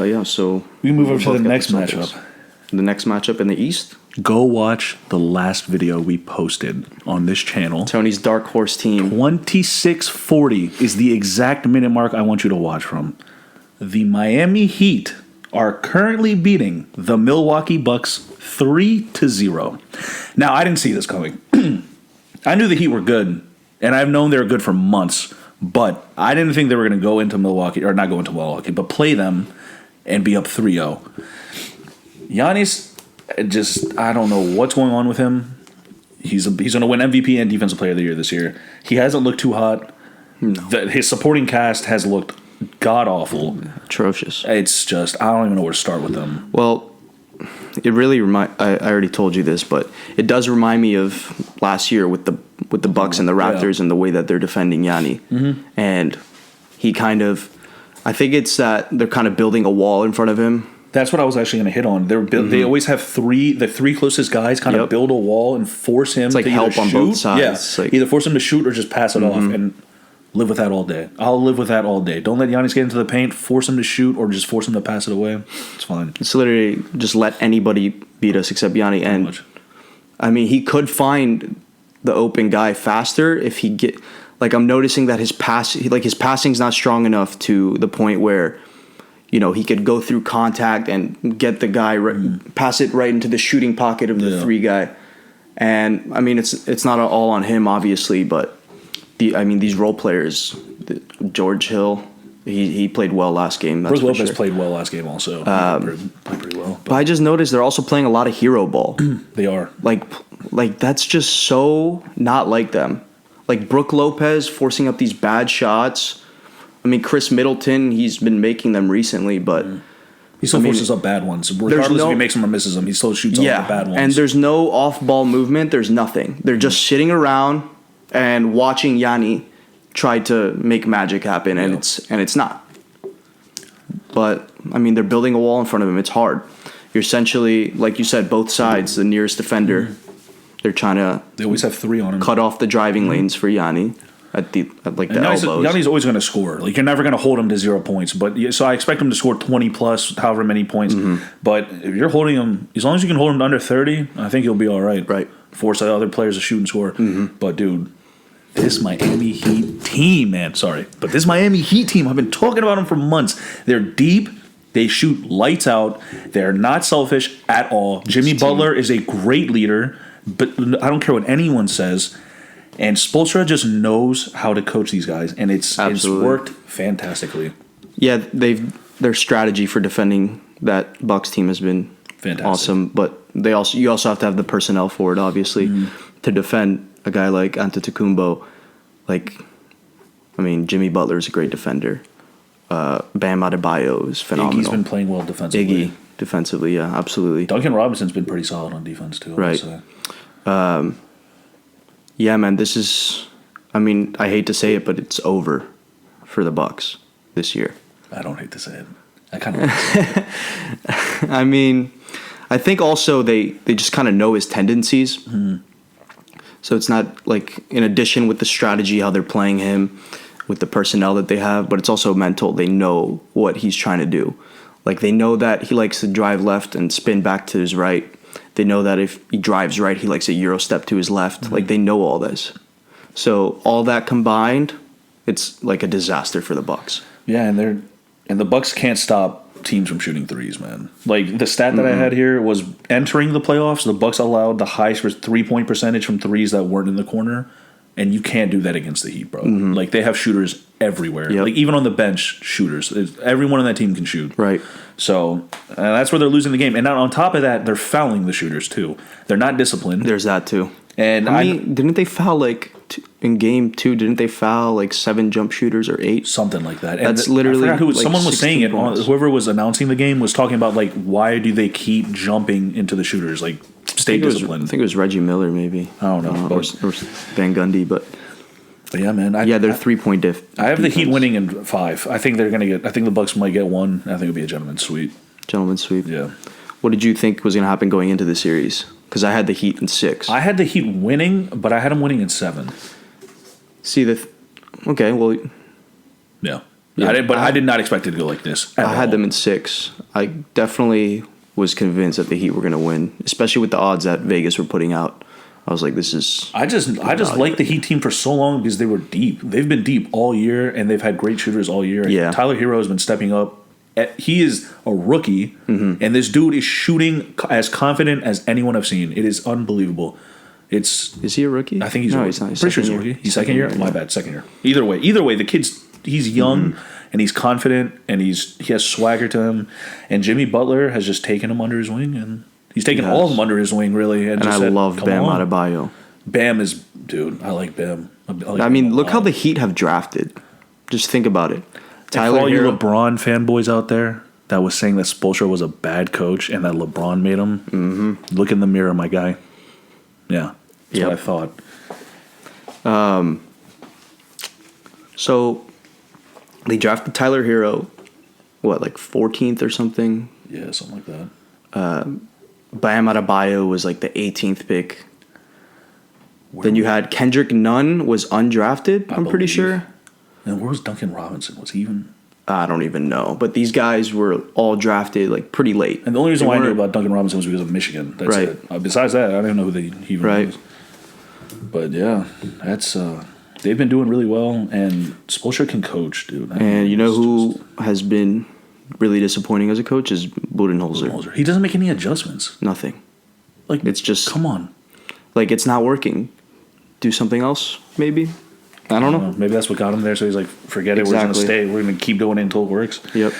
But yeah, so We move over to both the got next Celtics. matchup. The next matchup in the East, Go watch the last video we posted on this channel. Tony's dark horse team. 26:40 is the exact minute mark I want you to watch from. The Miami Heat are currently beating the Milwaukee Bucks 3-0. Now, I didn't see this coming. I knew the Heat were good, and I've known they were good for months, but I didn't think they were going to go into Milwaukee, or not go into Milwaukee, but play them and be up 3-0. Giannis, just, I don't know what's going on with him. He's going to win MVP and Defensive Player of the Year this year. He hasn't looked too hot. No. His supporting cast has looked god-awful. Atrocious. It's just, I don't even know where to start with them. Well, it really I already told you this, but it does remind me of last year with the Bucks and the Raptors and the way that they're defending Yanni. Mm-hmm. And he kind of, I think it's that they're kind of building a wall in front of him. That's what I was actually going to hit on. They always have the three closest guys kind of build a wall and force him like to help either on shoot. both sides. Yeah, either force him to shoot or just pass it off and live with that all day. I'll live with that all day. Don't let Giannis get into the paint, force him to shoot, or just force him to pass it away. It's fine. It's literally just let anybody beat us except Yanni. And I mean, he could find the open guy faster if he get. Like, I'm noticing that his passing's not strong enough to the point where, you know, he could go through contact and get the guy, pass it right into the shooting pocket of the three guy. And I mean, it's not all on him, obviously, but these role players, George Hill, he played well last game. That's Brook Lopez played well last game also. Played pretty well. But I just noticed they're also playing a lot of hero ball. They are. Like that's just so not like them. Like Brook Lopez forcing up these bad shots. I mean, Chris Middleton, he's been making them recently, but he still forces up bad ones. Regardless if he makes them or misses them, he still shoots all the bad ones. And there's no off-ball movement. There's nothing. They're just sitting around and watching Yanni try to make magic happen, and it's not. But I mean, they're building a wall in front of him. It's hard. You're essentially, like you said, both sides, the nearest defender. They're trying to. They always have three on him. Cut off the driving lanes for Yanni. At the elbows. Yanni's always going to score. Like, you're never going to hold him to 0 points. But so I expect him to score 20 plus, however many points. Mm-hmm. But if you're holding him, as long as you can hold him to under 30, I think he'll be all right. Right. Force the other players to shoot and score. Mm-hmm. But dude, this Miami Heat team, man. Sorry, but this Miami Heat team, I've been talking about them for months. They're deep. They shoot lights out. They're not selfish at all. Jimmy Butler is a great leader, but I don't care what anyone says. And Spoelstra just knows how to coach these guys, and it's worked fantastically. Yeah, their strategy for defending that Bucks team has been awesome. But you also have to have the personnel for it, obviously, to defend a guy like Antetokounmpo. Like, I mean, Jimmy Butler is a great defender. Bam Adebayo is phenomenal. Iggy's been playing well defensively. Iggy defensively, yeah, absolutely. Duncan Robinson's been pretty solid on defense too. Right. Yeah, man, this is. I mean, I hate to say it, but it's over for the Bucks this year. I don't hate to say it. I kind of. Like to say it. I mean, I think also they just kind of know his tendencies. Mm-hmm. So it's not like, in addition with the strategy, how they're playing him, with the personnel that they have, but it's also mental. They know what he's trying to do. Like, they know that he likes to drive left and spin back to his right. They know that if he drives right, he likes a Euro step to his left. Mm-hmm. Like, they know all this. So all that combined, it's like a disaster for the Bucks. Yeah, and the Bucks can't stop teams from shooting threes, man. Like, the stat that I had here was entering the playoffs, the Bucks allowed the highest 3-point percentage from threes that weren't in the corner, and you can't do that against the Heat, bro. Mm-hmm. Like, they have shooters everywhere. Yep. Like, even on the bench, shooters. Everyone on that team can shoot. Right. So that's where they're losing the game. And now on top of that, they're fouling the shooters too. They're not disciplined. There's that too. And I mean, didn't they foul like in game 2? Didn't they foul like 7 jump shooters or 8? Something like that. That's literally. I forgot who, like someone was saying it. Points. Whoever was announcing the game was talking about like, why do they keep jumping into the shooters? Like, stay disciplined. I think it was Reggie Miller, maybe. I don't know, or Van Gundy, but yeah, man. They're 3-point diff. I have the Heat winning in 5. I think they're gonna get. I think the Bucks might get 1. I think it'll be a gentleman's sweep. Gentleman's sweep. Yeah. What did you think was gonna happen going into the series? Because I had the Heat in 6. I had the Heat winning, but I had them winning in 7. See okay, well. Yeah. I did not expect it to go like this. I had them in 6. I definitely was convinced that the Heat were going to win, especially with the odds that Vegas were putting out. I was like, this is. I just liked the Heat team for so long because they were deep. They've been deep all year, and they've had great shooters all year. Yeah. Tyler Hero has been stepping up. He is a rookie, and this dude is shooting as confident as anyone I've seen. It is unbelievable. Is he a rookie? I think he's a rookie. He's not. He's Pretty sure he's a second rookie. year. He's second year? My bad, second year. Either way, the kid's he's young and he's confident and he has swagger to him. And Jimmy Butler has just taken him under his wing, and he's taken all of them under his wing, really. And I love Bam Adebayo. Bam is, dude, I like Bam. I mean, look how the Heat have drafted. Just think about it. Tyler, all you LeBron fanboys out there that was saying that Spoelstra was a bad coach and that LeBron made him, look in the mirror, my guy. Yeah, that's what I thought. So they drafted Tyler Hero, like 14th or something? Yeah, something like that. Bam Adebayo was like the 18th pick. Then you had Kendrick Nunn was undrafted, I'm pretty sure. And where was Duncan Robinson? Was he even? I don't even know. But these guys were all drafted like pretty late. And the only reason why I knew about Duncan Robinson was because of Michigan. That's right. it. Besides that, I didn't know who he even was. But yeah, that's they've been doing really well, and Spoelstra can coach, dude. And you know who has been really disappointing as a coach is Budenholzer. He doesn't make any adjustments. Nothing. Like, it's just come on. Like, it's not working. Do something else, maybe. I don't know. Maybe that's what got him there. So he's like, forget it. We're just gonna stay. We're gonna keep doing it until it works. Yep.